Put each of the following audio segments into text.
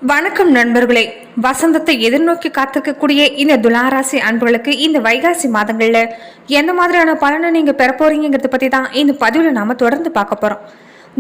வணக்கம் நண்பர்களே. வசந்தத்தை எதிர்நோக்கி காத்திருக்கக்கூடிய இந்த துளாராசி அன்புகளுக்கு இந்த வைகாசி மாதங்கள்ல எந்த மாதிரியான பலனை நீங்க பெற போறீங்கிறத பத்தி தான் இந்த பதிவுல நாம தொடர்ந்து பார்க்க போறோம்.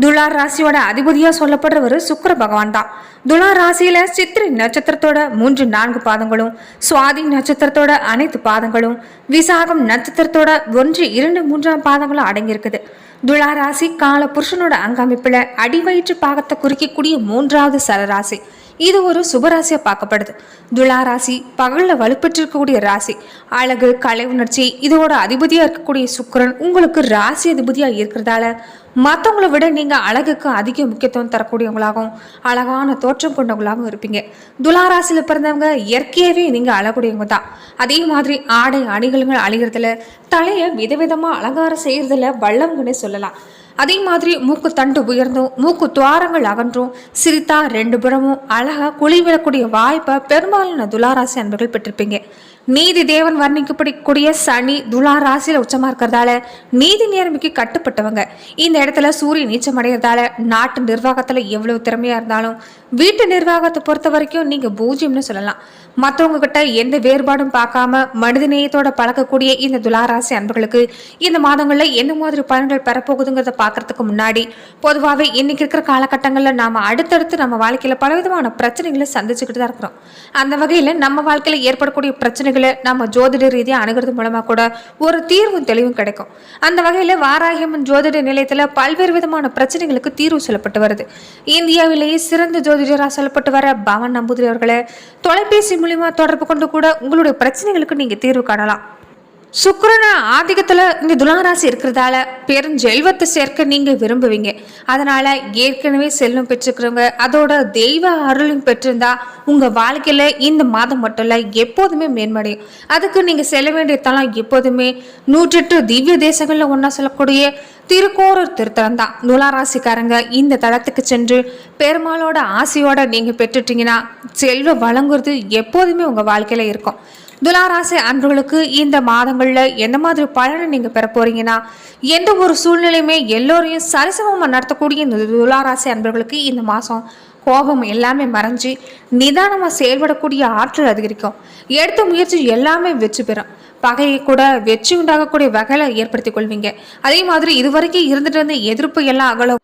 துளார் ராசியோட அதிபதியா சொல்லப்படுறவர் சுக்கிர பகவான் தான். துளார் ராசியில சித்திரை நட்சத்திரத்தோட 3-4 பாதங்களும், சுவாதி நட்சத்திரத்தோட அனைத்து பாதங்களும், விசாகம் நட்சத்திரத்தோட 1-2-3 பாதங்களும் அடங்கியிருக்குது. துளார் ராசி கால புருஷனோட அங்கமைப்புல அடிவயிற்று பாகத்தை குறிக்கக்கூடிய 3வது சரராசி. இது ஒரு சுபராசியா பார்க்கப்படுது. துளாராசி பகல்ல வலுப்பெற்றிருக்கக்கூடிய ராசி. அழகு, கலை உணர்ச்சி இதோட அதிபதியா இருக்கக்கூடிய சுக்கிரன் உங்களுக்கு ராசி அதிபதியா இருக்கிறதால மற்றவங்களை விட நீங்க அழகுக்கு அதிக முக்கியத்துவம் தரக்கூடியவங்களாகவும் அழகான தோற்றம் கொண்டவங்களாகவும் இருப்பீங்க. துளாராசியில பிறந்தவங்க இயற்கையாவே நீங்க அழக்கூடியவங்க தான். அதே மாதிரி ஆடை அணிகலங்கள் அழிகிறதுல, தலையை விதவிதமா அலங்காரம் செய்யறதுல வல்லவங்கன்னே சொல்லலாம். அதே மாதிரி மூக்கு தண்டு உயர்ந்தும் மூக்கு துவாரங்கள் அகன்றும் சிரித்தா 2 புறமும் அழகா குழி விழக்கூடிய வாய்ப்பை பெரும்பாலான துளாராசி அன்பர்கள் பெற்றிருப்பீங்க. நீதி தேவன் வர்ணிக்கப்படக்கூடிய சனி துளாராசியில உச்சமா இருக்கிறதால நீதி நேர்மைக்கு கட்டுப்பட்டவங்க. இந்த இடத்துல சூரியன் நீச்சம் அடைகிறதால நாட்டு நிர்வாகத்துல எவ்வளவு திறமையா இருந்தாலும் வீட்டு நிர்வாகத்தை பொறுத்த வரைக்கும் நீங்க பூஜ்யம்னு சொல்லலாம். மற்றவங்க கிட்ட எந்த வேறுபாடும் பார்க்காம மனிதநேயத்தோட பழக்கக்கூடிய இந்த துளாராசி அன்பர்களுக்கு இந்த மாதங்கள்ல எந்த மாதிரி பலன்கள் பெறப்போகுதுங்கிறத பார்க்கறதுக்கு முன்னாடி பொதுவாகவே இன்னைக்கு இருக்கிற காலகட்டங்கள்ல நாம அடுத்தடுத்து நம்ம வாழ்க்கையில பலவிதமான பிரச்சனைகளை சந்திச்சுக்கிட்டு தான் இருக்கிறோம். அந்த வகையில நம்ம வாழ்க்கையில ஏற்படக்கூடிய பிரச்சனைகளை நம்ம ஜோதிட ரீதியா அணுகிறது மூலமா கூட ஒரு தீர்வும் தெளிவும் கிடைக்கும். அந்த வகையில வாராகியம்மன் ஜோதிட நிலையத்துல பல்வேறு விதமான பிரச்சனைகளுக்கு தீர்வு சொல்லப்பட்டு வருது. இந்தியாவிலேயே சிறந்த ஜோதிடராக சொல்லப்பட்டு வர பவன் நம்பூதிரி அவர்களை தொலைபேசி மூலியமா தொடர்பு கொண்டு கூட உங்களுடைய பிரச்சனைகளுக்கு நீங்க தீர்வு காணலாம். சுக்கிரன ஆதிக்கத்துல இந்த துளாராசி இருக்கிறதால பெருஞ்செல்வத்தை சேர்க்க நீங்க விரும்புவீங்க. அதனால ஏற்கனவே செல்வம் பெற்றிருக்கிறவங்க அதோட தெய்வ அருளும் பெற்றிருந்தா உங்க வாழ்க்கையில இந்த மாதம் மட்டும் இல்ல எப்போதுமே மேன்மடையும். அதுக்கு நீங்க செல்ல வேண்டிய தலம் எப்போதுமே 108 திவ்ய தேசங்கள்ல ஒன்னா சொல்லக்கூடிய திருக்கோரூர் திருத்தலம் தான். துளாராசிக்காரங்க இந்த தளத்துக்கு சென்று பெருமாளோட ஆசையோட நீங்க பெற்றுட்டீங்கன்னா செல்வ வழங்குறது எப்போதுமே உங்க வாழ்க்கையில இருக்கும். துளாராசி அன்பர்களுக்கு இந்த மாதங்கள்ல எந்த மாதிரி பலனை நீங்க பெற போறீங்கன்னா, எந்த ஒரு சூழ்நிலையுமே எல்லோரையும் சரிசமமா நடத்தக்கூடிய இந்த துளாராசி அன்பர்களுக்கு இந்த மாசம் கோபம் எல்லாமே மறைஞ்சு நிதானமா செயல்படக்கூடிய ஆற்றல் அதிகரிக்கும். எடுத்த முயற்சி எல்லாமே வெற்றி பெறும். பகையை கூட வெற்றி உண்டாகக்கூடிய வகையில ஏற்படுத்திக் கொள்வீங்க. அதே மாதிரி இதுவரைக்கும் இருந்துட்டு இருந்த எதிர்ப்பு எல்லாம் அகலும்.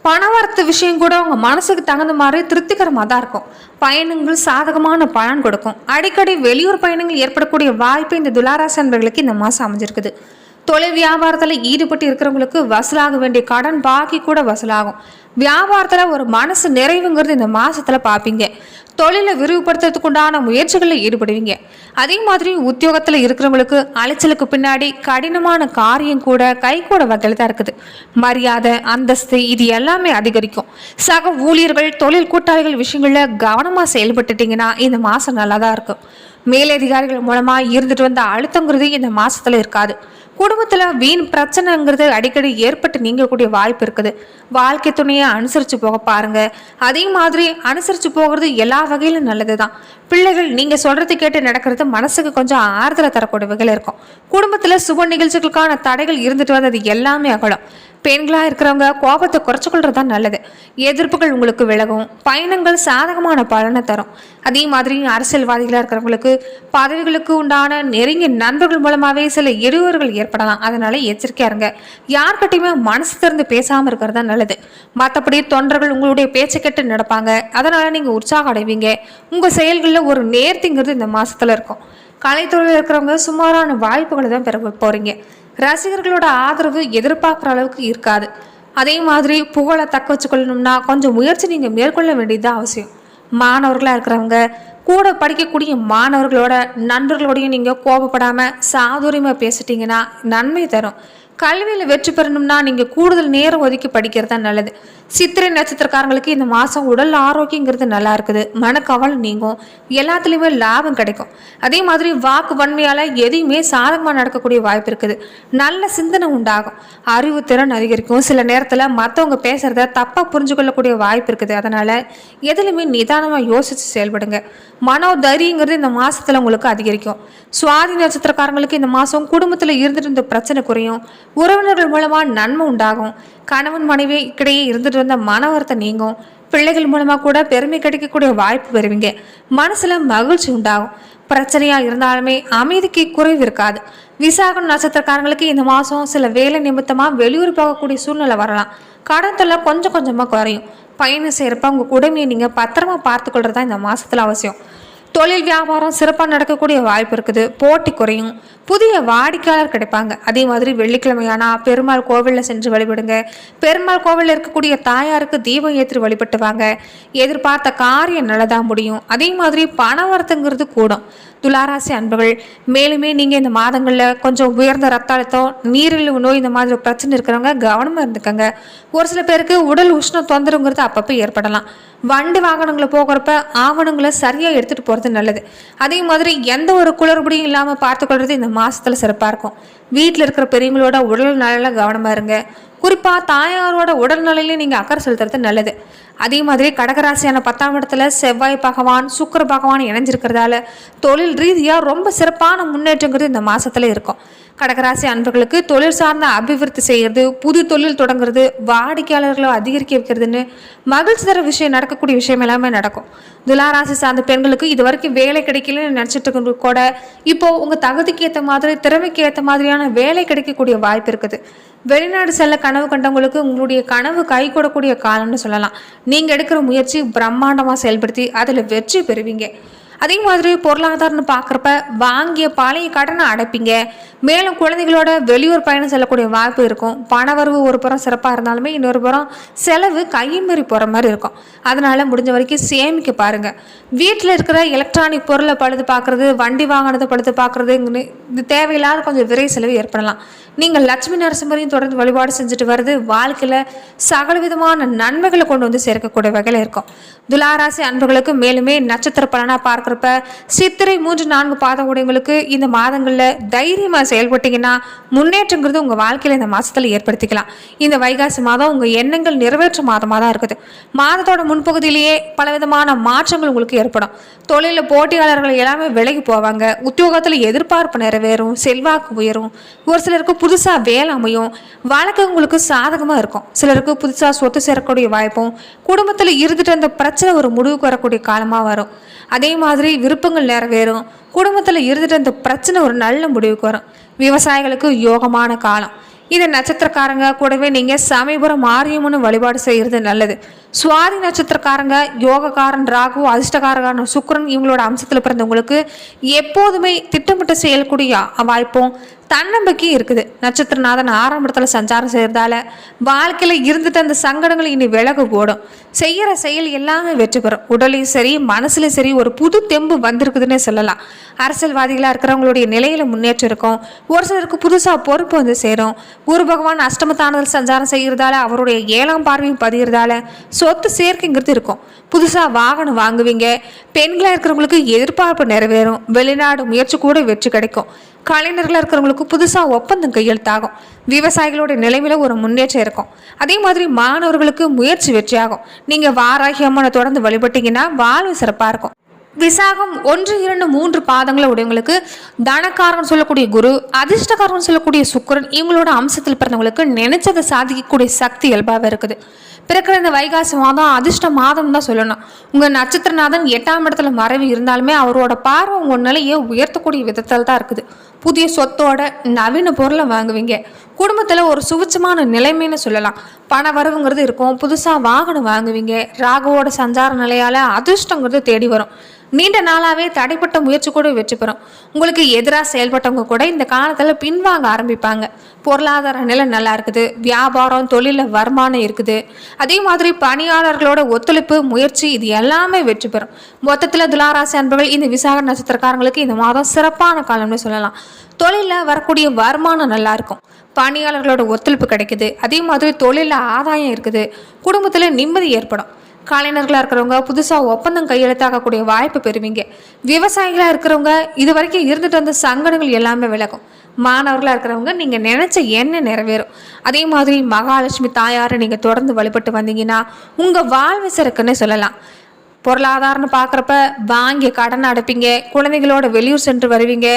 பணவரத்து விஷயம் கூட உங்க மனசுக்கு தகுந்த மாதிரி திருப்திகரமாக தான் இருக்கும். பயணங்கள் சாதகமான பலன் கொடுக்கும். அடிக்கடி வெளியூர் பயணங்கள் ஏற்படக்கூடிய வாய்ப்பு இந்த துளாராசி அன்பர்களுக்கு இந்த மாசம் அமைஞ்சிருக்குது. தொழில் வியாபாரத்தில் ஈடுபட்டு இருக்கிறவங்களுக்கு வசூலாக வேண்டிய கடன் பாக்கி கூட வசூலாகும். வியாபாரத்தில் ஒரு மனசு நிறைவுங்கிறது இந்த மாசத்துல பார்ப்பீங்க. தொழிலை விரிவுபடுத்துறதுக்கு உண்டான முயற்சிகளில் ஈடுபடுவீங்க. அதே மாதிரி உத்தியோகத்தில் இருக்கிறவங்களுக்கு அலைச்சலுக்கு பின்னாடி கடினமான காரியம் கூட கைகூட வகையில் தான் இருக்குது. மரியாதை, அந்தஸ்து இது எல்லாமே அதிகரிக்கும். சக ஊழியர்கள், தொழில் கூட்டாளிகள் விஷயங்கள்ல கவனமாக செயல்பட்டுட்டீங்கன்னா இந்த மாதம் நல்லா தான் இருக்கும். மேலதிகாரிகள் மூலமாக இருந்துட்டு வந்த அழுத்தங்கிறது இந்த மாசத்துல இருக்காது. குடும்பத்துல வீண் பிரச்சனைங்கிறது அடிக்கடி ஏற்பட்டு நீங்கக்கூடிய வாய்ப்பு இருக்குது. வாழ்க்கை துணையை அனுசரிச்சு போக பாருங்க. அதே மாதிரி அனுசரிச்சு போகிறது எல்லா வகையிலும் நல்லதுதான். பிள்ளைகள் நீங்க சொல்றது கேட்டு நடக்கிறது மனசுக்கு கொஞ்சம் ஆறுதலை தரக்கூடிய வகையில் இருக்கும். குடும்பத்துல சுப நிகழ்ச்சிகளுக்கான தடைகள் இருந்துட்டு வந்தது எல்லாமே அகலும். பெண்களா இருக்கிறவங்க கோபத்தை குறைச்சு கொள்றதுதான் நல்லது. எதிர்ப்புகள் உங்களுக்கு விலகும். பயணங்கள் சாதகமான பலனை தரும். அதே மாதிரி அரசியல்வாதிகளா இருக்கிறவங்களுக்கு பதவிகளுக்கு உண்டான நெருங்கிய நண்பர்கள் மூலமாவே சில இடையூறுகள் ஏற்படலாம். அதனால எச்சரிக்கையா இருங்க. யார்கிட்டையுமே மனசு திறந்து பேசாம இருக்கிறது தான் நல்லது. மற்றபடி தொண்டர்கள் உங்களுடைய பேச்சை கேட்டு நடப்பாங்க. அதனால நீங்க உற்சாகம் அடைவீங்க. உங்க செயல்களில் ஒரு நேர்த்திங்கிறது இந்த மாசத்துல இருக்கும். கலைத்துறையில் இருக்கிறவங்க சுமாரான வாய்ப்புகளை தான் பெற போறீங்க. ரசிகர்களோட ஆதரவு எதிர்பார்க்குற அளவுக்கு இருக்காது. அதே மாதிரி புகழை தக்க வச்சுக்கொள்ளணும்னா கொஞ்சம் முயற்சி நீங்கள் மேற்கொள்ள வேண்டியதுதான் அவசியம். மாணவர்களாக இருக்கிறவங்க கூட படிக்கக்கூடிய மாணவர்களோட நண்பர்களோடையும் நீங்கள் கோபப்படாமல் சாதுரியமாக பேசிட்டீங்கன்னா நன்மை தரும். கல்வியில் வெற்றி பெறணும்னா நீங்கள் கூடுதல் நேரம் ஒதுக்கி படிக்கிறது தான் நல்லது. சித்திரை நட்சத்திரக்காரங்களுக்கு இந்த மாதம் உடல் ஆரோக்கியங்கிறது நல்லா இருக்குது. மனக்கவலை நீங்கும். எல்லாத்துலேயுமே லாபம் கிடைக்கும். அதே மாதிரி வாக்கு வன்மையால் எதையுமே சாதகமாக நடக்கக்கூடிய வாய்ப்பு இருக்குது. நல்ல சிந்தனை உண்டாகும். அறிவு திறன் அதிகரிக்கும். சில நேரத்தில் மற்றவங்க பேசுகிறத தப்பாக புரிஞ்சு கொள்ளக்கூடிய வாய்ப்பு இருக்குது. அதனால் எதுலையுமே நிதானமாக யோசித்து செயல்படுங்க. மனோதைரியங்கிறது இந்த மாதத்தில் உங்களுக்கு அதிகரிக்கும். சுவாதி நட்சத்திரக்காரங்களுக்கு இந்த மாதம் குடும்பத்தில் இருந்துட்டு இருந்த பிரச்சனை குறையும். உறவினர்கள் மூலமாக நன்மை உண்டாகும். கணவன் மனைவி இடையே இருந்துட்டு வந்த மன வருத்தம் நீங்கும். பிள்ளைகள் மூலமா கூட பெருமை கிடைக்கக்கூடிய வாய்ப்பு பெறுவீங்க. மனசுல மகிழ்ச்சி உண்டாகும். பிரச்சனையா இருந்தாலுமே அமைதிக்கு குறைவு இருக்காது. விசாகம் நட்சத்திரக்காரங்களுக்கு இந்த மாசம் சில வேலை நிமித்தமா வெளியூர் போகக்கூடிய சூழ்நிலை வரலாம். கடன் தொல்லை கொஞ்சம் கொஞ்சமா குறையும். பயணம் செய்யறப்ப உங்க குடுமையை நீங்க பத்திரமா பார்த்து கொள்றதா இந்த மாசத்துல அவசியம். தொழில் வியாபாரம் சிறப்பாக நடக்கக்கூடிய வாய்ப்பு இருக்குது. போட்டி குறையும். புதிய வாடிக்கையாளர் கிடைப்பாங்க. அதே மாதிரி வெள்ளிக்கிழமையானா பெருமாள் கோவிலில் சென்று வழிபடுங்க. பெருமாள் கோவிலில் இருக்கக்கூடிய தாயாருக்கு தீபம் ஏற்றி வழிபட்டு வாங்க. எதிர்பார்த்த காரியம் நல்லதா முடியும். அதே மாதிரி பண வரத்துங்கிறது கூடும். துளாராசி அன்புகள், மேலுமே நீங்கள் இந்த மாதங்களில் கொஞ்சம் உயர்ந்த ரத்த அழுத்தம், நீரிழிவு நோய் இந்த மாதிரி பிரச்சனை இருக்கிறவங்க கவனமாக இருந்துக்கங்க. ஒரு சில பேருக்கு உடல் உஷ்ண தொந்தரவுங்கிறது அப்பப்போ ஏற்படலாம். வண்டி வாகனங்களை போகிறப்ப ஆவணங்களை சரியாக எடுத்துகிட்டு போகிறது நல்லது. அதே மாதிரி எந்த ஒரு குளறுபடியும் இல்லாமல் பார்த்துக்கொள்வது இந்த மாதத்தில் சிறப்பாக இருக்கும். வீட்டில் இருக்கிற பெரியவங்களோட உடல் நலையில் கவனமாக இருங்க. குறிப்பாக தாயாரோட உடல்நிலையிலையும் நீங்கள் அக்கறை செலுத்துறது நல்லது. அதே மாதிரி கடகராசியான 10ஆம் இடத்துல செவ்வாய் பகவான் சுக்கிர பகவான் இணைஞ்சிருக்கிறதால தொழில் ரீதியாக ரொம்ப சிறப்பான முன்னேற்றங்கிறது இந்த மாதத்தில் இருக்கும். கடகராசி அன்பர்களுக்கு தொழில் சார்ந்த அபிவிருத்தி செய்கிறது, புது தொழில் தொடங்குறது, வாடிக்கையாளர்களை அதிகரிக்க வைக்கிறதுன்னு மகிழ்ச்சி தர விஷயம் நடக்கக்கூடிய விஷயம் எல்லாமே நடக்கும். துளாராசி சார்ந்த பெண்களுக்கு இது வரைக்கும் வேலை கிடைக்கலன்னு நினச்சிட்டு இருக்கிறது கூட இப்போ உங்கள் தகுதிக்கு ஏற்ற மாதிரி, திறமைக்கு ஏற்ற மாதிரியான வேலை கிடைக்கக்கூடிய வாய்ப்பு இருக்குது. வெளிநாடு செல்ல கனவு கண்டவங்களுக்கு உங்களுடைய கனவு கை கூடக்கூடிய காலம்னு சொல்லலாம். நீங்கள் எடுக்கிற முயற்சி பிரம்மாண்டமாக செயல்படுத்தி அதில் வெற்றி பெறுவீங்க. அதே மாதிரி பொருளாதாரம்னு பார்க்குறப்ப வாங்கிய பழைய கடனை அடைப்பீங்க. மேலும் குழந்தைகளோட வெளியூர் பயணம் செல்லக்கூடிய வாய்ப்பு இருக்கும். பணவரவு ஒரு புறம் சிறப்பாக இருந்தாலுமே இன்னொரு புறம் செலவு கைமீறி போகிற மாதிரி இருக்கும். அதனால் முடிஞ்ச வரைக்கும் சேமிக்க பாருங்கள். வீட்டில் இருக்கிற எலக்ட்ரானிக் பொருளை பழுது பார்க்குறது, வண்டி வாகனத்தை பழுது பார்க்குறது, இது தேவையில்லாத கொஞ்சம் விரை செலவு ஏற்படலாம். நீங்கள் லட்சுமி நரசிம்மரையும் தொடர்ந்து வழிபாடு செஞ்சுட்டு வருது வாழ்க்கையில் சகலவிதமான நன்மைகளை கொண்டு வந்து சேர்க்கக்கூடிய வகையில் இருக்கும். துளாராசி அன்புகளுக்கு மேலுமே நட்சத்திர பலனாக பார்க்குறப்ப சித்திரை 3-4 பாதம் உடையவங்களுக்கு இந்த மாதங்களில் தைரியமாக செயல்பட்டீங்கன்னா முன்னேற்றங்கிறது உங்கள் வாழ்க்கையில் இந்த மாதத்தில் ஏற்படுத்திக்கலாம். இந்த வைகாசி மாதம் உங்கள் எண்ணங்கள் நிறைவேற்ற மாதமாக தான் இருக்குது. மாதத்தோட முன்பகுதியிலேயே பலவிதமான மாற்றங்கள் உங்களுக்கு ஏற்படும். தொழிலில் போட்டியாளர்கள் எல்லாமே விலகி போவாங்க. உத்தியோகத்தில் எதிர்பார்ப்பு நிறைவேறும். செல்வாக்கு உயரும். ஒரு சிலருக்கு புதுசாக வேலை அமையும். வாழ்க்கை உங்களுக்கு சாதகமாக இருக்கும். சிலருக்கு புதுசாக சொத்து சேரக்கூடிய வாய்ப்பும், குடும்பத்தில் இருந்துட்டு அந்த பிரச்சனை ஒரு முடிவுக்கு வரக்கூடிய காலமாக வரும். அதே மாதிரி விருப்பங்கள் நிறைவேறும். குடும்பத்தில் இருந்துட்டு அந்த பிரச்சனை ஒரு நல்ல முடிவுக்கு வரும். விவசாயிகளுக்கு யோகமான காலம். இந்த நட்சத்திரக்காரங்க கூடவே நீங்கள் சமயபுரம் மாரியம்மனு வழிபாடு செய்கிறது நல்லது. சுவாதி நட்சத்திரக்காரங்க யோகக்காரன் ராகு, அதிர்ஷ்டக்காரகான சுக்கிரன் இவங்களோட அம்சத்தில் பிறந்தவங்களுக்கு எப்போதுமே திட்டமிட்டு செயல்கூடிய வாய்ப்பும் தன்னம்பிக்கையும் இருக்குது. நட்சத்திரநாதன் 6ஆம் இடத்துல சஞ்சாரம் செய்கிறதால வாழ்க்கையில் இருந்துட்டு அந்த சங்கடங்கள் இனி விலகு கூடும். செய்கிற செயல் எல்லாமே வெற்றி பெறும். உடலையும் சரி மனசுலையும் சரி ஒரு புது தெம்பு வந்திருக்குதுன்னே சொல்லலாம். அரசியல்வாதிகளாக இருக்கிறவங்களுடைய நிலையில முன்னேற்றம் இருக்கும். ஒரு சிலருக்கு புதுசாக பொறுப்பு வந்து சேரும். குரு பகவான் அஷ்டமத்தானதில் சஞ்சாரம் செய்கிறதால அவருடைய 7ஆம் பார்வையும் பதிகிறதால சொத்து சேர்க்கைங்கிறது இருக்கும். புதுசாக வாகனம் வாங்குவீங்க. பெண்களாக இருக்கிறவங்களுக்கு எதிர்பார்ப்பு நிறைவேறும். வெளிநாடு முயற்சி கூட வெற்றி கிடைக்கும். கலைஞர்களாக இருக்கிறவங்களுக்கு புதுசாக ஒப்பந்தம் கையெழுத்தாகும். விவசாயிகளோட நிலைமையில ஒரு முன்னேற்றம் இருக்கும். அதே மாதிரி மாணவர்களுக்கு முயற்சி வெற்றியாகும். நீங்கள் வாராகி அம்மனை தொடர்ந்து வழிபட்டீங்கன்னா வாழ்வு சிறப்பாக இருக்கும். விசாகம் 1, 2, 3 பாதங்களை உடையவங்களுக்கு தனக்காரன் சொல்லக்கூடிய குரு, அதிர்ஷ்டக்காரன் சொல்லக்கூடிய சுக்கிரன் இவங்களோட அம்சத்தில் பிறந்தவங்களுக்கு நினைச்சதை சாதிக்கக்கூடிய சக்தி இயல்பாக இருக்குது. பிறக்கிற இந்த வைகாசி மாதம் அதிர்ஷ்ட மாதம் தான் சொல்லணும். உங்கள் நட்சத்திரநாதன் 8ஆம் இடத்துல மறைவு இருந்தாலுமே அவரோட பார்வை உங்கள் நிலையை உயர்த்தக்கூடிய விதத்தில் தான் இருக்குது. புதிய சொத்தோட நவீன பொருளை வாங்குவீங்க. குடும்பத்தில் ஒரு சுவிச்சமான நிலைமைன்னு சொல்லலாம். பண வரவுங்கிறது இருக்கும். புதுசாக வாகனம் வாங்குவீங்க. ராகுவோட சஞ்சார நிலையால் அதிர்ஷ்டங்கிறது தேடி வரும். நீண்ட நாளாகவே தடைப்பட்ட முயற்சி கூட வெற்றி பெறும். உங்களுக்கு எதிராக செயல்பட்டவங்க கூட இந்த காலத்தில் பின்வாங்க ஆரம்பிப்பாங்க. பொருளாதார நிலை நல்லா இருக்குது. வியாபாரம் தொழிலில் வருமானம் இருக்குது. அதே மாதிரி பணியாளர்களோட ஒத்துழைப்பு முயற்சி இது எல்லாமே வெற்றி பெறும். மொத்தத்தில் துளாராசி அன்பர்கள் இந்த விசாக நட்சத்திரக்காரங்களுக்கு இந்த மாதம் சிறப்பான காலம்னு சொல்லலாம். தொழிலில் வரக்கூடிய வருமானம் நல்லா இருக்கும். பணியாளர்களோட ஒத்துழைப்பு கிடைக்குது. அதே மாதிரி தொழிலில் ஆதாயம் இருக்குது. குடும்பத்தில் நிம்மதி ஏற்படும். கலைஞர்களாக இருக்கிறவங்க புதுசாக ஒப்பந்தம் கையெழுத்தாக்கக்கூடிய வாய்ப்பு பெறுவீங்க. விவசாயிகளாக இருக்கிறவங்க இது வரைக்கும் இருந்துட்டு வந்த சங்கடங்கள் எல்லாமே விலகும். மாணவர்களாக இருக்கிறவங்க நீங்கள் நினச்ச எண்ணம் நிறைவேறும். அதே மாதிரி மகாலட்சுமி தாயாரை நீங்கள் தொடர்ந்து வழிபட்டு வந்தீங்கன்னா உங்கள் வாழ்வு சிறக்குன்னு சொல்லலாம். பொருளாதாரம்னு பார்க்குறப்ப வாங்கி கடன் அடைப்பீங்க, குழந்தைகளோட வெளியூர் சென்று வருவீங்க,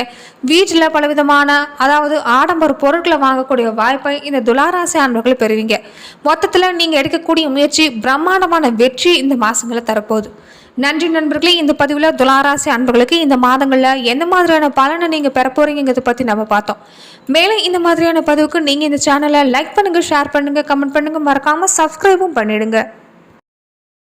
வீட்டில் பலவிதமான அதாவது ஆடம்பர பொருட்களை வாங்கக்கூடிய வாய்ப்பை இந்த துளாராசி அன்பர்கள் பெறுவீங்க. மொத்தத்தில் நீங்கள் எடுக்கக்கூடிய முயற்சி பிரம்மாண்டமான வெற்றி இந்த மாதங்களில் தரப்போகுது. நன்றி நண்பர்களே. இந்த பதிவில் துளாராசி அன்பர்களுக்கு இந்த மாதங்களில் எந்த மாதிரியான பலனை நீங்கள் பெற போறீங்கிறத பற்றி நம்ம பார்த்தோம். மேலும் இந்த மாதிரியான பதிவுக்கு நீங்கள் இந்த சேனலை லைக் பண்ணுங்கள், ஷேர் பண்ணுங்கள், கமெண்ட் பண்ணுங்கள், மறக்காமல் சப்ஸ்கிரைபும் பண்ணிடுங்க.